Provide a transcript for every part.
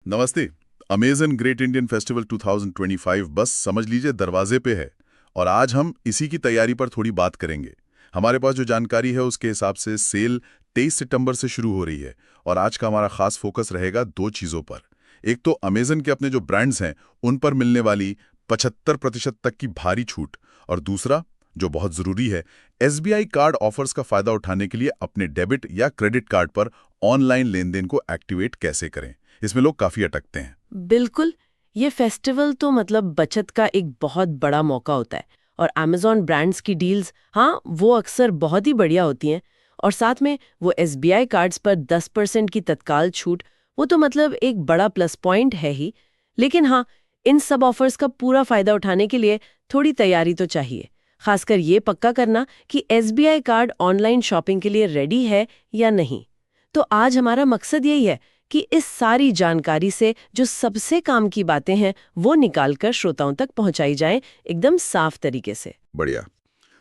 नमस्ते। Amazon great Indian festival 2025 बस समझ लीजिए दरवाजे पे है और आज हम इसी की तैयारी पर थोड़ी बात करेंगे। हमारे पास जो जानकारी है उसके हिसाब से सेल 23 सितंबर से शुरू हो रही है और आज का हमारा खास फोकस रहेगा दो चीज़ों पर। एक तो अमेजन के अपने जो ब्रांड्स हैं उन पर मिलने वाली 75% तक की भारी छूट और दूसरा जो बहुत ज़रूरी है, एसबीआई कार्ड ऑफर्स का फ़ायदा उठाने के लिए अपने डेबिट या क्रेडिट कार्ड पर ऑनलाइन लेन-देन को एक्टिवेट कैसे करें। इसमें लोग काफ़ी अटकते हैं। बिल्कुल। ये फेस्टिवल तो मतलब बचत का एक बहुत बड़ा मौका होता है और अमेज़न ब्रांड्स की डील्स, हाँ, वो अक्सर बहुत ही बढ़िया होती हैं। और साथ में वो एसबीआई कार्ड्स पर 10% की तत्काल छूट, वो तो मतलब एक बड़ा प्लस पॉइंट है ही। लेकिन हाँ, इन सब ऑफर्स का पूरा फायदा उठाने के लिए थोड़ी तैयारी तो चाहिए। खासकर ये पक्का करना कि एसबीआई कार्ड ऑनलाइन शॉपिंग के लिए रेडी है या नहीं। तो आज हमारा मकसद यही है कि इस सारी जानकारी से जो सबसे काम की बातें हैं वो निकालकर श्रोताओं तक पहुंचाई जाएं एकदम साफ तरीके से। बढ़िया।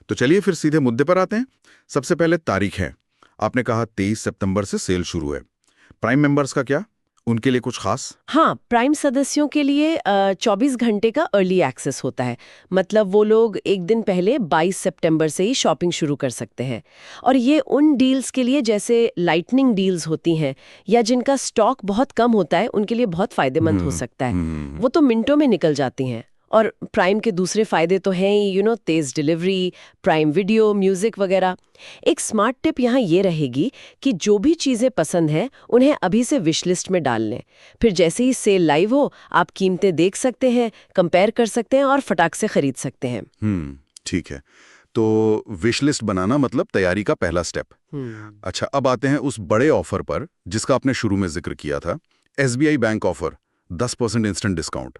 तो चलिए फिर सीधे मुद्दे पर आते हैं। सबसे पहले तारीख है। आपने कहा 23 सितंबर से सेल शुरू है। प्राइम मेंबर्स का क्या? उनके लिए कुछ खास? हाँ, प्राइम सदस्यों के लिए 24 घंटे का अर्ली एक्सेस होता है। मतलब वो लोग एक दिन पहले 22 सितंबर से ही शॉपिंग शुरू कर सकते हैं। और ये उन डील्स के लिए जैसे लाइटनिंग डील्स होती हैं या जिनका स्टॉक बहुत कम होता है, उनके लिए बहुत फायदेमंद हो सकता है। वो तो मिनटों में निकल जाती हैं। और प्राइम के दूसरे फायदे तो हैं ही, तेज डिलीवरी, प्राइम वीडियो, म्यूजिक वगैरह। एक स्मार्ट टिप यहाँ ये रहेगी कि जो भी चीज़ें पसंद हैं उन्हें अभी से विश लिस्ट में डाल लें। फिर जैसे ही सेल लाइव हो, आप कीमतें देख सकते हैं, कंपेयर कर सकते हैं और फटाक से खरीद सकते हैं। ठीक है। तो विश लिस्ट बनाना मतलब तैयारी का पहला स्टेप। अच्छा, अब आते हैं उस बड़े ऑफर पर जिसका आपने शुरू में जिक्र किया था, SBI bank offer, 10% instant discount.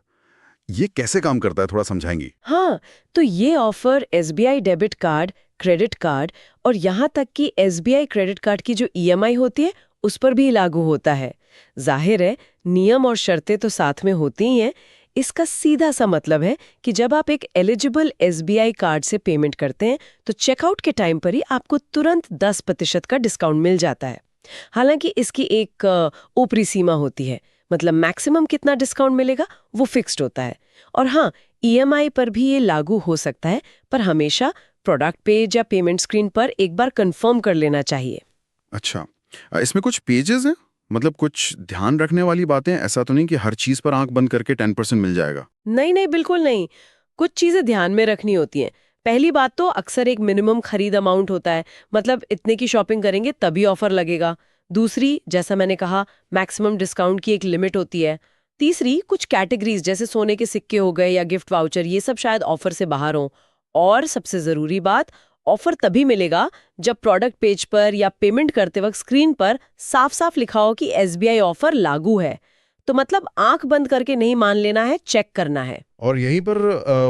ये कैसे काम करता है, थोड़ा समझाएंगी? हाँ, तो ये offer SBI debit card, credit card और यहाँ तक कि एसबीआई क्रेडिट कार्ड की जो ईएमआई होती है उस पर भी लागू होता है। जाहिर है, नियम और शर्तें तो साथ में होती ही हैं। इसका सीधा सा मतलब है कि जब आप एक एलिजिबल एसबीआई कार्ड से पेमेंट करते हैं तो चेकआउट के टाइम पर ही आपको तुरंत 10% का डिस्काउंट मिल जाता है। हालांकि इसकी एक ऊपरी सीमा होती है। मतलब मैक्सिमम कितना डिस्काउंट मिलेगा वो फिक्स्ड होता है। और हाँ, ईएमआई पर भी ये लागू हो सकता है, पर हमेशा प्रोडक्ट पेज या पेमेंट स्क्रीन पर एक बार कंफर्म कर लेना चाहिए। अच्छा, इसमें कुछ पेजेस हैं? मतलब कुछ ध्यान रखने वाली बातें? ऐसा तो नहीं कि हर चीज पर आंख बंद करके 10% मिल जाएगा? नहीं नहीं, बिल्कुल नहीं। कुछ चीजें ध्यान में रखनी होती हैं। पहली बात तो अक्सर एक मिनिमम खरीद अमाउंट होता है। मतलब इतने की शॉपिंग करेंगे तभी ऑफर लगेगा। दूसरी, जैसा मैंने कहा, मैक्सिमम डिस्काउंट की एक लिमिट होती है। तीसरी, कुछ कैटेगरीज जैसे सोने के सिक्के हो गए या गिफ्ट वाउचर, ये सब शायद ऑफर से बाहर हों। और सबसे जरूरी बात, ऑफर तभी मिलेगा जब प्रोडक्ट पेज पर या पेमेंट करते वक्त स्क्रीन पर साफ साफ लिखा हो कि एसबीआई ऑफर लागू है। तो मतलब आंख बंद करके नहीं मान लेना है, चेक करना है। और यहीं पर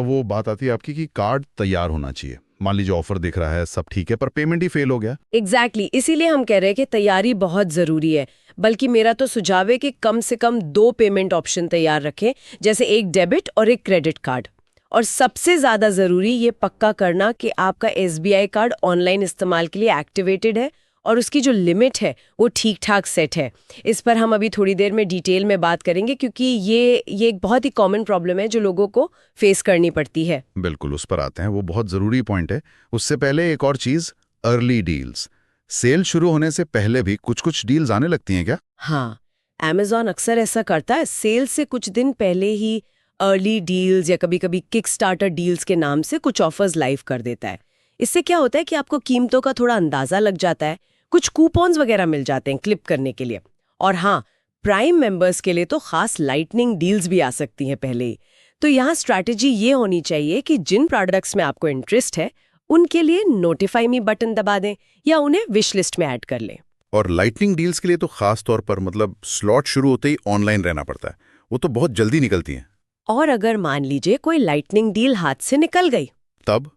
वो बात आती है आपकी कि कार्ड तैयार होना चाहिए। मान लीजिए ऑफर दिख रहा है, सब ठीक है, पर पेमेंट ही फेल हो गया। एग्जैक्टली, इसीलिए हम कह रहे हैं कि तैयारी बहुत जरूरी है। बल्कि मेरा तो सुझाव है कि कम से कम 2 पेमेंट ऑप्शन तैयार रखें, जैसे एक डेबिट और एक क्रेडिट कार्ड। और सबसे ज्यादा जरूरी ये पक्का करना कि आपका एसबीआई कार्ड ऑनलाइन इस्तेमाल के लिए एक्टिवेटेड है और उसकी जो लिमिट है वो ठीक ठाक सेट है। इस पर हम अभी थोड़ी देर में डिटेल में बात करेंगे, क्योंकि ये एक बहुत ही कॉमन प्रॉब्लम है जो लोगों को फेस करनी पड़ती है। बिल्कुल, उस पर आते हैं, वो बहुत जरूरी पॉइंट है। उससे पहले एक और चीज, अर्ली डील्स। सेल शुरू होने से पहले भी कुछ कुछ डील्स आने लगती हैं क्या? हाँ, अमेज़न अक्सर ऐसा करता है। सेल से कुछ दिन पहले ही अर्ली डील्स या कभी-कभी किक स्टार्टर डील्स के नाम से कुछ ऑफर्स लाइव कर देता है। इससे क्या होता है कि आपको कीमतों का थोड़ा अंदाजा लग जाता है, कुछ कूपन्स वगैरह मिल जाते हैं क्लिप करने के लिए। और हाँ, प्राइम मेंबर्स के लिए तो खास लाइटनिंग डील्स भी आ सकती हैं पहले ही। तो यहाँ स्ट्रैटेजी ये होनी चाहिए कि जिन प्रोडक्ट्स में आपको इंटरेस्ट है उनके लिए नोटिफाई मी बटन दबा दें या उन्हें विश लिस्ट में ऐड कर लें। और लाइटनिंग डील्स के लिए तो खास तौर पर मतलब स्लॉट शुरू होते ही ऑनलाइन रहना पड़ता है। वो तो बहुत जल्दी निकलती हैं। और अगर मान लीजिए कोई लाइटनिंग डील हाथ से निकल गई, तब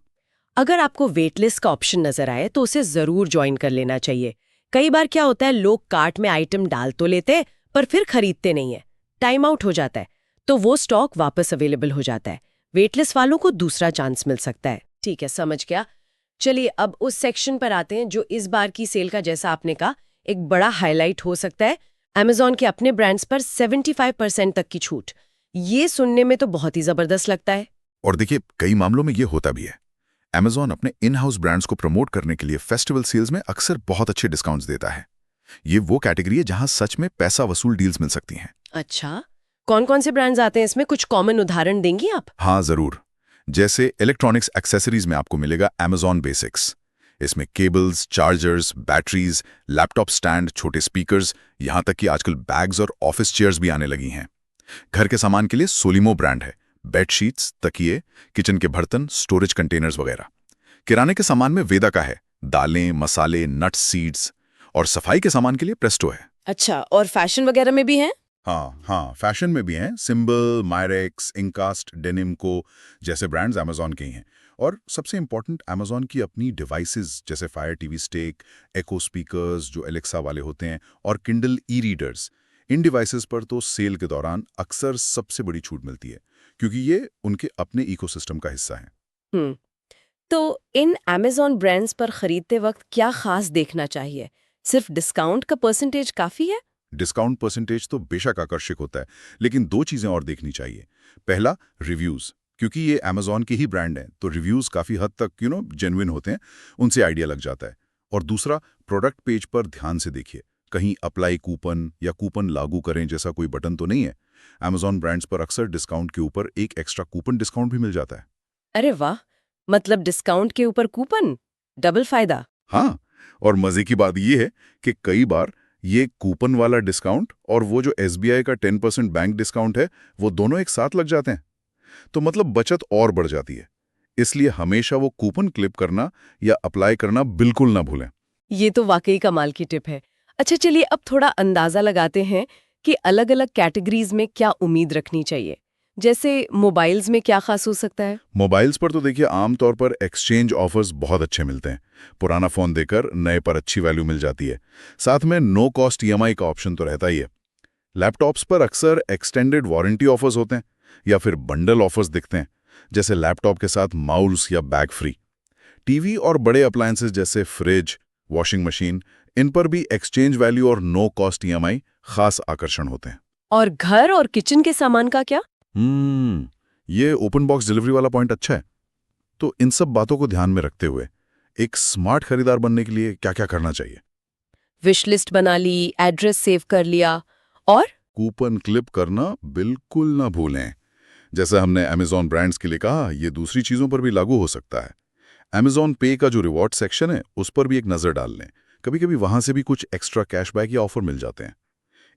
अगर आपको वेट लिस्ट का ऑप्शन नजर आए तो उसे जरूर ज्वाइन कर लेना चाहिए। कई बार क्या होता है, लोग कार्ट में आइटम डाल तो लेते हैं पर फिर खरीदते नहीं है, टाइम आउट हो जाता है, तो वो स्टॉक वापस अवेलेबल हो जाता है। वेट लिस्ट वालों को दूसरा चांस मिल सकता है। ठीक है, समझ गया। चलिए अब उस सेक्शन पर आते हैं जो इस बार की सेल का, जैसा आपने कहा, एक बड़ा हाईलाइट हो सकता है। Amazon के अपने ब्रांड्स पर 75% तक की छूट। ये सुनने में तो बहुत ही जबरदस्त लगता है। और देखिए, कई मामलों में ये होता भी है। Amazon अपने इन हाउस ब्रांड्स को प्रमोट करने के लिए फेस्टिवल सेल्स में अक्सर बहुत अच्छे डिस्काउंट्स देता है। ये वो कैटेगरी है जहां सच में पैसा वसूल डील्स मिल सकती हैं। अच्छा, कौन-कौन से ब्रांड्स आते हैं इसमें? कुछ कॉमन उदाहरण देंगी आप? हाँ, जरूर। जैसे इलेक्ट्रॉनिक्स एक्सेसरीज में आपको मिलेगा Amazon बेसिक्स। इसमें cables, chargers, batteries, laptop stand, छोटे स्पीकर्स, यहां तक कि आजकल बैग्स और ऑफिस चेयर्स भी आने लगी हैं। घर के सामान के लिए सोलिमो ब्रांड है। बेडशीट्स, तकिए, किचन के बर्तन, स्टोरेज कंटेनर्स वगैरह। किराने के सामान में वेदा का है, दालें, मसाले, नट्स, सीड्स। और सफाई के सामान के लिए प्रेस्टो है। अच्छा, और फैशन वगैरह में भी हैं? हाँ, फैशन में भी हैं। सिंबल, मायरेक्स, इंकास्ट, डेनिमको जैसे ब्रांड्स Amazon के ही हैं। और सबसे इंपॉर्टेंट, Amazon की अपनी डिवाइसेस जैसे फायर टीवी स्टिक, एको स्पीकर्स जो एलेक्सा वाले होते हैं, और किंडल ई रीडर्स। इन डिवाइसेस पर तो सेल के दौरान अक्सर सबसे बड़ी छूट मिलती है, क्योंकि ये उनके अपने इकोसिस्टम का हिस्सा है। तो इन Amazon ब्रांड्स पर खरीदते वक्त क्या खास देखना चाहिए? सिर्फ डिस्काउंट का परसेंटेज काफी है? डिस्काउंट परसेंटेज तो बेशक आकर्षक होता है, लेकिन दो चीजें और देखनी चाहिए। पहला, रिव्यूज। क्योंकि ये Amazon के ही ब्रांड हैं, तो रिव्यूज काफी हद तक जेन्युइन होते हैं, उनसे आइडिया लग जाता है। और दूसरा, प्रोडक्ट पेज पर ध्यान से देखिए, कहीं अप्लाई कूपन या कूपन लागू करें जैसा कोई बटन तो नहीं है। Amazon ब्रांड्स पर अक्सर डिस्काउंट के ऊपर एक एक्स्ट्रा कूपन डिस्काउंट भी मिल जाता है। अरे वाह, मतलब डिस्काउंट के ऊपर कूपन, डबल फायदा। हाँ, और मजे की बात यह है कि कई बार ये कूपन वाला डिस्काउंट और वो जो SBI का 10% बैंक डिस्काउंट है, वो दोनों एक साथ लग जाते हैं। तो मतलब बचत और बढ़ जाती है। इसलिए हमेशा वो कूपन क्लिप करना या अप्लाई करना बिल्कुल ना भूलें। ये तो वाकई कमाल की टिप है। अच्छा, चलिए अब थोड़ा अंदाजा लगाते हैं कि अलग-अलग कैटेगरीज में क्या उम्मीद रखनी चाहिए। जैसे मोबाइल्स में क्या खास हो सकता है? मोबाइल्स पर तो देखिए, आमतौर पर एक्सचेंज ऑफर्स बहुत अच्छे मिलते हैं। पुराना फोन देकर नए पर अच्छी वैल्यू मिल जाती है। साथ में नो कॉस्ट EMI का ऑप्शन तो रहता ही है। लैपटॉप्स पर अक्सर एक्सटेंडेड वारंटी ऑफर्स होते हैं या फिर बंडल ऑफर्स दिखते हैं, जैसे लैपटॉप के साथ माउस या बैग फ्री। टीवी और बड़े अप्लायंसेस जैसे फ्रिज, वॉशिंग मशीन, इन पर भी एक्सचेंज वैल्यू और नो कॉस्ट EMI खास आकर्षण होते हैं। और घर और किचन के सामान का क्या? ये ओपन बॉक्स डिलीवरी वाला पॉइंट अच्छा है। तो इन सब बातों को ध्यान में रखते हुए एक स्मार्ट खरीदार बनने के लिए क्या क्या करना चाहिए? विश लिस्ट बना ली, एड्रेस सेव कर लिया, और कूपन क्लिप करना बिल्कुल ना भूलें। जैसा हमने Amazon ब्रांड्स के लिए कहा, ये दूसरी चीजों पर भी लागू हो सकता है। Amazon पे का जो रिवॉर्ड सेक्शन है, उस पर भी एक नजर डाल लें। कभी कभी वहां से भी कुछ एक्स्ट्रा कैशबैक या ऑफर मिल जाते हैं।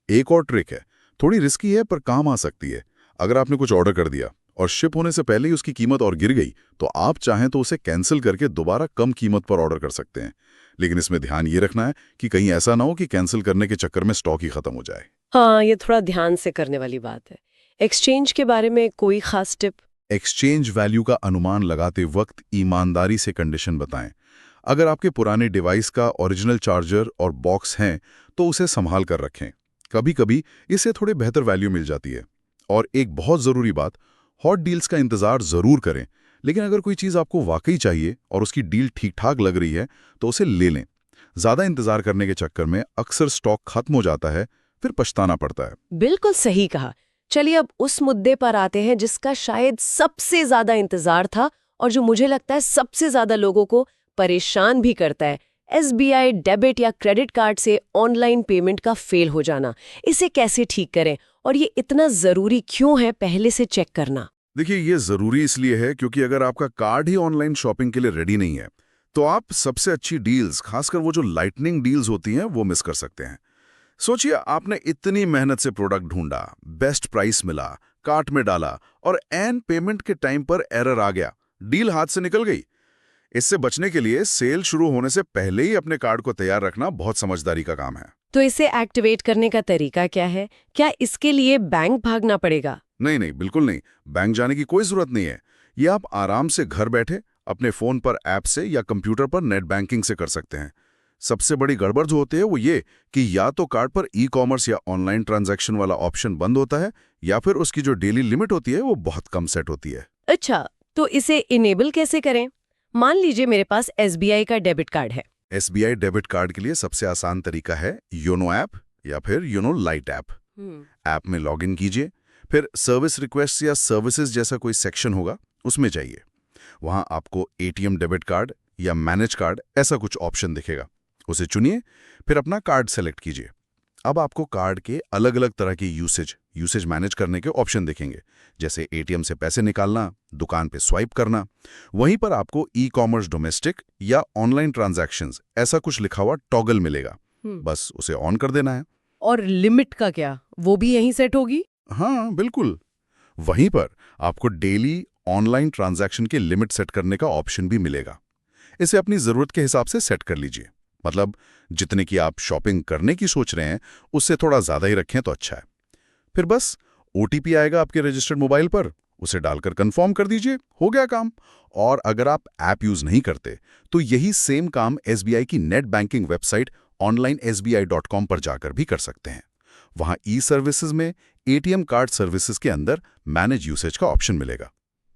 एक और ट्रिक है, थोड़ी रिस्की है पर काम आ सकती है। अगर आपने कुछ ऑर्डर कर दिया और शिप होने से पहले ही उसकी कीमत और गिर गई, तो आप चाहें तो उसे कैंसिल करके दोबारा कम कीमत पर ऑर्डर कर सकते हैं। लेकिन इसमें ध्यान ये रखना है कि कहीं ऐसा ना हो कि कैंसिल करने के चक्कर में स्टॉक ही खत्म हो जाए। हाँ, ये थोड़ा ध्यान से करने वाली बात है। एक्सचेंज के बारे में कोई खास टिप? एक्सचेंज वैल्यू का अनुमान लगाते वक्त ईमानदारी से कंडीशन बताएं। अगर आपके पुराने डिवाइस का ओरिजिनल चार्जर और बॉक्स हैं, तो उसे संभाल कर रखें। कभी कभी इससे थोड़े बेहतर वैल्यू मिल जाती है। और एक बहुत ज़रूरी बात, हॉट डील्स का इंतज़ार ज़रूर करें, लेकिन अगर कोई चीज़ आपको वाकई चाहिए और उसकी डील ठीक ठाक लग रही है, तो उसे ले लें। ज़्यादा इंतज़ार करने के चक्कर में अक्सर स्टॉक खत्म हो जाता है, फिर पछताना पड़ता है। बिल्कुल सही कहा। चलिए अब उस मुद्दे पर आते हैं जिसका शायद सबसे ज्यादा इंतजार था और जो मुझे लगता है सबसे ज्यादा लोगों को परेशान भी करता है। SBI डेबिट या क्रेडिट कार्ड से ऑनलाइन पेमेंट का फेल हो जाना। इसे कैसे ठीक करें और ये इतना जरूरी क्यों है पहले से चेक करना? देखिए, ये ज़रूरी इसलिए है क्योंकि अगर आपका कार्ड ही ऑनलाइन शॉपिंग के लिए रेडी नहीं है, तो आप सबसे अच्छी डील्स, खासकर वो जो लाइटनिंग डील्स होती हैं, वो मिस कर सकते हैं। सोचिए, आपने इतनी मेहनत से प्रोडक्ट ढूंढा, बेस्ट प्राइस मिला, कार्ट में डाला और एन पेमेंट के टाइम पर एरर आ गया, डील हाथ से निकल गई। इससे बचने के लिए सेल शुरू होने से पहले ही अपने कार्ड को तैयार रखना बहुत समझदारी का काम है। तो इसे एक्टिवेट करने का तरीका क्या है? क्या इसके लिए बैंक भागना पड़ेगा? नहीं, बिल्कुल नहीं। बैंक जाने की कोई जरूरत नहीं है। ये आप आराम से घर बैठे अपने फोन पर ऐप से या कंप्यूटर पर नेट बैंकिंग से कर सकते हैं। सबसे बड़ी गड़बड़ जो होती है वो ये कि या तो कार्ड पर ई-कॉमर्स या ऑनलाइन ट्रांजैक्शन वाला ऑप्शन बंद होता है, या फिर उसकी जो डेली लिमिट होती है वो बहुत कम सेट होती है। अच्छा, तो इसे इनेबल कैसे करें? मान लीजिए मेरे पास SBI का डेबिट कार्ड है। SBI डेबिट कार्ड के लिए सबसे आसान तरीका है योनो ऐप या फिर लाइट ऐप। ऐप में लॉगिन कीजिए, फिर सर्विस रिक्वेस्ट या सर्विसेज जैसा कोई सेक्शन होगा, उसमें जाइए। वहां आपको एटीएम डेबिट कार्ड या मैनेज कार्ड ऐसा कुछ ऑप्शन दिखेगा, उसे चुनिए, फिर अपना कार्ड सेलेक्ट कीजिए। अब आपको कार्ड के अलग अलग तरह के यूसेज मैनेज करने के ऑप्शन दिखेंगे, जैसे एटीएम से पैसे निकालना, दुकान पे स्वाइप करना। वहीं पर आपको ई कॉमर्स डोमेस्टिक या ऑनलाइन ट्रांजैक्शंस ऐसा कुछ लिखा हुआ टॉगल मिलेगा, बस उसे ऑन कर देना है। और लिमिट का क्या, वो भी यहीं सेट होगी? हाँ बिल्कुल, वहीं पर आपको डेली ऑनलाइन ट्रांजैक्शन के लिमिट सेट करने का ऑप्शन भी मिलेगा। इसे अपनी जरूरत के हिसाब से सेट कर लीजिए, मतलब जितने की आप शॉपिंग करने की सोच रहे हैं उससे थोड़ा ज्यादा ही रखें तो अच्छा है। फिर बस ओटीपी आएगा आपके रजिस्टर्ड मोबाइल पर, उसे डालकर कंफर्म कर दीजिए, हो गया काम। और अगर आप ऐप यूज नहीं करते तो यही सेम काम एसबीआई की नेट बैंकिंग वेबसाइट onlinesbi.com पर जाकर भी कर सकते हैं। वहां ई सर्विसेज में एटीएम कार्ड सर्विसेज के अंदर मैनेज यूसेज का ऑप्शन मिलेगा।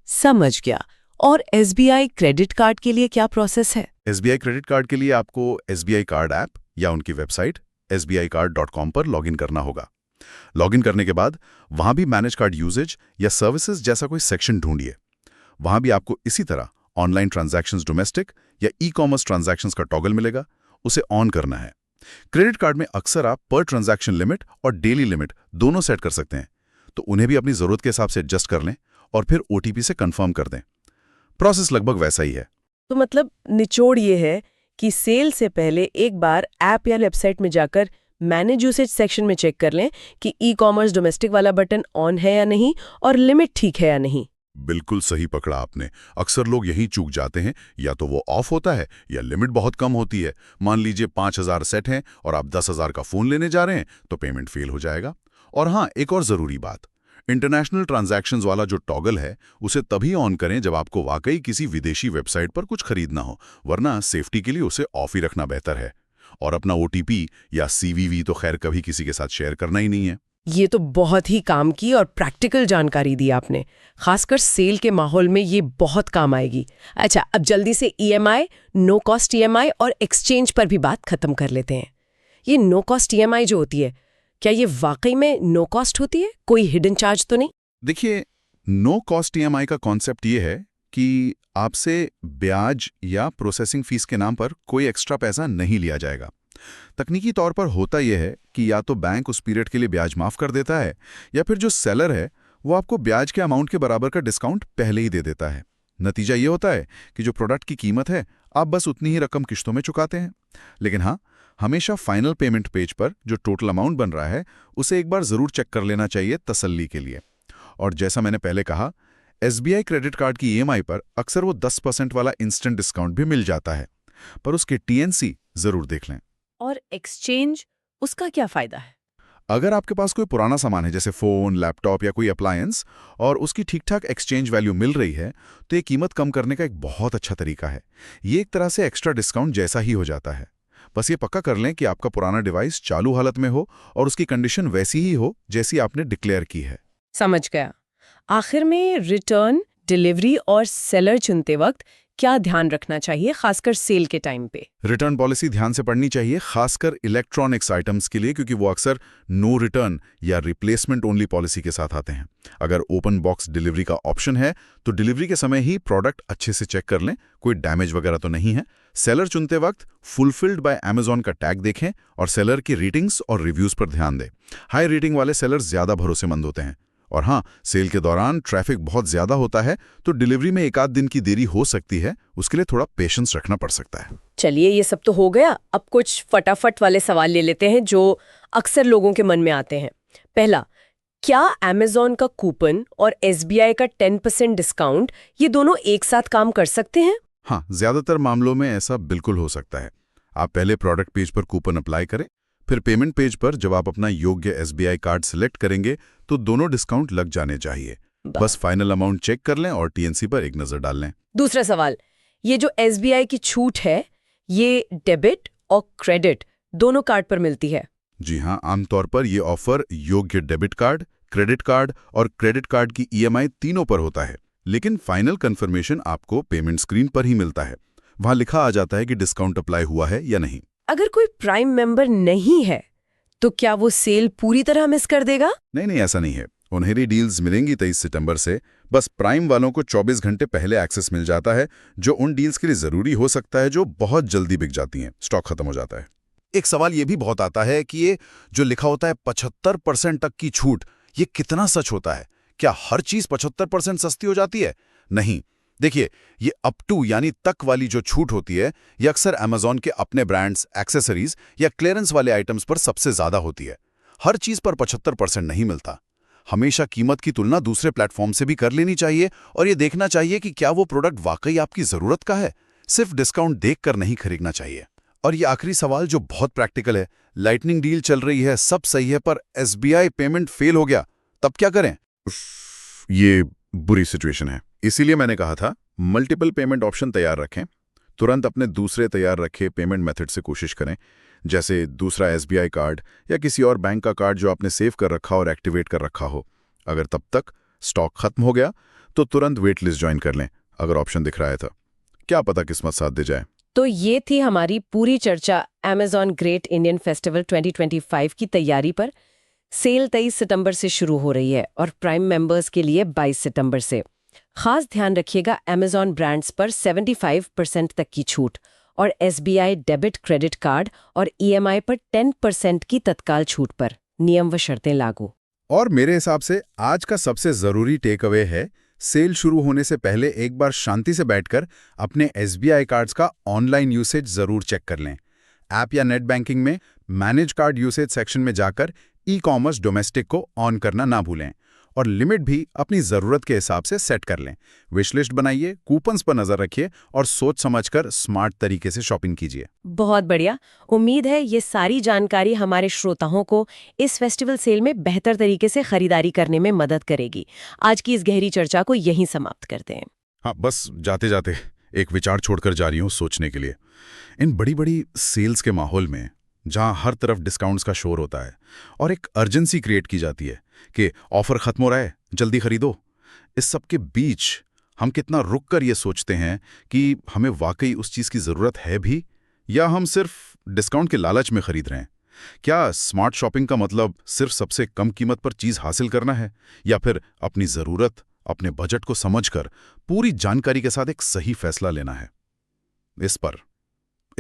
समझ गया। और एसबीआई क्रेडिट कार्ड के लिए क्या प्रोसेस है? एसबीआई क्रेडिट कार्ड के लिए आपको एसबीआई कार्ड ऐप या उनकी वेबसाइट sbicard.com पर लॉगिन करना होगा। लॉगिन करने के बाद वहां भी मैनेज कार्ड यूजेज या सर्विसेज जैसा कोई सेक्शन ढूंढिए। वहां भी आपको इसी तरह ऑनलाइन ट्रांजैक्शंस डोमेस्टिक या ई कॉमर्स ट्रांजैक्शंस का टॉगल मिलेगा, उसे ऑन करना है। क्रेडिट कार्ड में अक्सर आप पर ट्रांजैक्शन लिमिट और डेली लिमिट दोनों सेट कर सकते हैं, तो उन्हें भी अपनी जरूरत के हिसाब से एडजस्ट कर लें और फिर ओटीपी से कंफर्म कर दें। प्रोसेस लगभग वैसा ही है। तो मतलब निचोड़ ये है कि सेल से पहले एक बार ऐप या वेबसाइट में जाकर मैनेज यूसेज सेक्शन में चेक कर लें कि ई कॉमर्स डोमेस्टिक वाला बटन ऑन है या नहीं और लिमिट ठीक है या नहीं। बिल्कुल सही पकड़ा आपने। अक्सर लोग यही चूक जाते हैं, या तो वो ऑफ होता है या लिमिट बहुत कम होती है। मान लीजिए 5000 सेट हैं और आप 10,000 का फोन लेने जा रहे हैं तो पेमेंट फेल हो जाएगा। और हाँ, एक और जरूरी बात, इंटरनेशनल ट्रांजैक्शंस वाला जो टॉगल है उसे तभी ऑन करें जब आपको वाकई किसी विदेशी वेबसाइट पर कुछ खरीदना हो, वरना सेफ्टी के लिए उसे ऑफ ही रखना बेहतर है। और अपना ओटीपी या सीवीवी तो खैर कभी किसी के साथ शेयर करना ही नहीं है। ये तो बहुत ही काम की और प्रैक्टिकल जानकारी दी आपने, खासकर सेल के माहौल में ये बहुत काम आएगी। अच्छा, अब जल्दी से ईएमआई, नो कॉस्ट ईएमआई और एक्सचेंज पर भी बात खत्म कर लेते हैं। ये नो कॉस्ट ईएमआई जो होती है, क्या ये वाकई में नो कॉस्ट होती है? कोई हिडन चार्ज तो नहीं? देखिए, नो कॉस्ट ईएमआई का कॉन्सेप्ट ये है कि आपसे ब्याज या प्रोसेसिंग फीस के नाम पर कोई एक्स्ट्रा पैसा नहीं लिया जाएगा। तकनीकी तौर पर होता यह है कि या तो बैंक उस पीरियड के लिए ब्याज माफ कर देता है, या फिर जो सेलर है वो आपको ब्याज के अमाउंट के बराबर का डिस्काउंट पहले ही दे देता है। नतीजा ये होता है कि जो प्रोडक्ट की कीमत है आप बस उतनी ही रकम किश्तों में चुकाते हैं। लेकिन हाँ, हमेशा फाइनल पेमेंट पेज पर जो टोटल अमाउंट बन रहा है उसे एक बार जरूर चेक कर लेना चाहिए तसल्ली के लिए। और जैसा मैंने पहले कहा, एसबीआई क्रेडिट कार्ड की ईएमआई पर अक्सर वो 10% वाला इंस्टेंट डिस्काउंट भी मिल जाता है, पर उसके टीएनसी जरूर देख लें। और एक्सचेंज, उसका क्या फायदा है? अगर आपके पास कोई पुराना सामान है जैसे फोन, लैपटॉप या कोई अप्लायंस, और उसकी ठीक ठाक एक्सचेंज वैल्यू मिल रही है, तो ये कीमत कम करने का एक बहुत अच्छा तरीका है। ये एक तरह से एक्स्ट्रा डिस्काउंट जैसा ही हो जाता है। बस ये पक्का कर लें कि आपका पुराना डिवाइस चालू हालत में हो और उसकी कंडीशन वैसी ही हो जैसी आपने डिक्लेयर की है। समझ गया। आखिर में रिटर्न, डिलीवरी और सेलर चुनते वक्त क्या ध्यान रखना चाहिए, खासकर सेल के टाइम पे? रिटर्न पॉलिसी ध्यान से पढ़नी चाहिए, खासकर इलेक्ट्रॉनिक्स आइटम्स के लिए, क्योंकि वो अक्सर नो रिटर्न या रिप्लेसमेंट ओनली पॉलिसी के साथ आते हैं। अगर ओपन बॉक्स डिलीवरी का ऑप्शन है तो डिलीवरी के समय ही प्रोडक्ट अच्छे से चेक कर लें, कोई डैमेज वगैरह तो नहीं है। सेलर चुनते वक्त फुलफिल्ड बाय अमेजॉन का टैग देखें और सेलर की रेटिंग्स और रिव्यूज पर ध्यान दें। हाई रेटिंग वाले सेलर ज्यादा भरोसेमंद होते हैं। और हाँ, सेल के दौरान ट्रैफिक बहुत ज्यादा होता है तो डिलीवरी में एक आध दिन की देरी हो सकती है, उसके लिए थोड़ा पेशेंस रखना पड़ सकता है। चलिए, ये सब तो हो गया। अब कुछ फटाफट वाले सवाल ले लेते हैं जो अक्सर लोगों के मन में आते हैं। पहला, क्या अमेजॉन का कूपन और एसबीआई का 10% डिस्काउंट, ये दोनों एक साथ काम कर सकते हैं? हाँ, ज्यादातर मामलों में ऐसा बिल्कुल हो सकता है। आप पहले प्रोडक्ट पेज पर कूपन अप्लाई करें, फिर पेमेंट पेज पर जब आप अपना योग्य एसबीआई कार्ड सिलेक्ट करेंगे तो दोनों डिस्काउंट लग जाने चाहिए। बस फाइनल अमाउंट चेक कर लें और टीएनसी पर एक नजर डाल लें। दूसरा सवाल, ये जो एसबीआई की छूट है, ये डेबिट और क्रेडिट दोनों कार्ड पर मिलती है? जी हाँ, आमतौर पर ये ऑफर योग्य डेबिट कार्ड, क्रेडिट कार्ड और क्रेडिट कार्ड की ईएमआई तीनों पर होता है। लेकिन फाइनल कंफर्मेशन आपको पेमेंट स्क्रीन पर ही मिलता है। वहां लिखा आ जाता है कि डिस्काउंट अप्लाई हुआ है या नहीं। अगर कोई प्राइम मेंबर नहीं है तो क्या वो सेल पूरी तरह मिस कर देगा? नहीं, ऐसा नहीं है। उन्हें डील्स मिलेंगी 23 सितंबर से। बस प्राइम वालों को 24 घंटे पहले एक्सेस मिल जाता है, जो उन डील्स के लिए जरूरी हो सकता है जो बहुत जल्दी बिक जाती हैं, स्टॉक खत्म हो जाता है। एक सवाल ये भी बहुत आता है कि ये जो लिखा होता है 75% तक की छूट, ये कितना सच होता है? क्या हर चीज 75% सस्ती हो जाती है? नहीं। देखिए, ये अप टू यानी तक वाली जो छूट होती है, ये अक्सर अमेज़न के अपने ब्रांड्स, एक्सेसरीज या क्लियरेंस वाले आइटम्स पर सबसे ज्यादा होती है। हर चीज पर 75% नहीं मिलता। हमेशा कीमत की तुलना दूसरे प्लेटफॉर्म से भी कर लेनी चाहिए और ये देखना चाहिए कि क्या वो प्रोडक्ट वाकई आपकी जरूरत का है। सिर्फ डिस्काउंट देखकर नहीं खरीदना चाहिए। और ये आखिरी सवाल जो बहुत प्रैक्टिकल है, लाइटनिंग डील चल रही है, सब सही है, पर SBI पेमेंट फेल हो गया, तब क्या करें? ये बुरी सिचुएशन है। इसीलिए मैंने कहा था मल्टीपल पेमेंट ऑप्शन तैयार रखें। तुरंत अपने दूसरे तैयार रखे पेमेंट मेथड से कोशिश करें, जैसे दूसरा SBI कार्ड या किसी और बैंक का कार्ड जो आपने सेव कर रखा और एक्टिवेट कर रखा हो। अगर तब तक स्टॉक खत्म हो गया तो तुरंत वेट लिस्ट ज्वाइन कर लें, अगर ऑप्शन दिख रहा है तो। क्या पता किस्मत साथ दे जाए। तो ये थी हमारी पूरी चर्चा Amazon ग्रेट इंडियन फेस्टिवल 2025 की तैयारी पर। सेल 23 सितंबर से शुरू हो रही है और प्राइम मेंबर्स के लिए 22 सितंबर से। खास ध्यान रखिएगा Amazon ब्रांड्स पर 75% तक की छूट और SBI डेबिट क्रेडिट कार्ड और EMI पर 10% की तत्काल छूट पर। नियम व शर्तें लागू। और मेरे हिसाब से आज का सबसे जरूरी टेक अवे है, सेल शुरू होने से पहले एक बार शांति से बैठकर अपने SBI कार्ड्स का ऑनलाइन यूसेज जरूर चेक कर लें। ऐप या नेट बैंकिंग में मैनेज कार्ड यूसेज सेक्शन में जाकर ई-कॉमर्स डोमेस्टिक को ऑन करना ना भूलें और लिमिट भी अपनी ज़रूरत के हिसाब से सेट कर लें। विश लिस्ट बनाइए, कूपन्स पर नज़र रखिए और सोच समझकर स्मार्ट तरीके से शॉपिंग कीजिए। बहुत बढ़िया। उम्मीद है ये सारी जानकारी हमारे श्रोताओं को इस फेस्टिवल सेल में बेहतर तरीके से खरीदारी करने में मदद करेगी। आज की इस गहरी चर्चा को यहीं समाप्त करते हैं। हाँ, बस जाते जाते एक विचार छोड़कर जा रही हूँ सोचने के लिए। इन बड़ी बड़ी सेल्स के माहौल में, जहाँ हर तरफ डिस्काउंट्स का शोर होता है और एक अर्जेंसी क्रिएट की जाती है कि ऑफर खत्म हो रहा है, जल्दी खरीदो, इस सब के बीच हम कितना रुक कर ये सोचते हैं कि हमें वाकई उस चीज़ की ज़रूरत है भी, या हम सिर्फ डिस्काउंट के लालच में खरीद रहे हैं? क्या स्मार्ट शॉपिंग का मतलब सिर्फ सबसे कम कीमत पर चीज़ हासिल करना है, या फिर अपनी ज़रूरत, अपने बजट को समझकर पूरी जानकारी के साथ एक सही फैसला लेना है? इस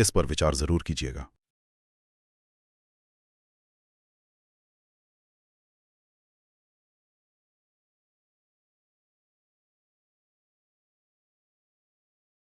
पर विचार ज़रूर कीजिएगा।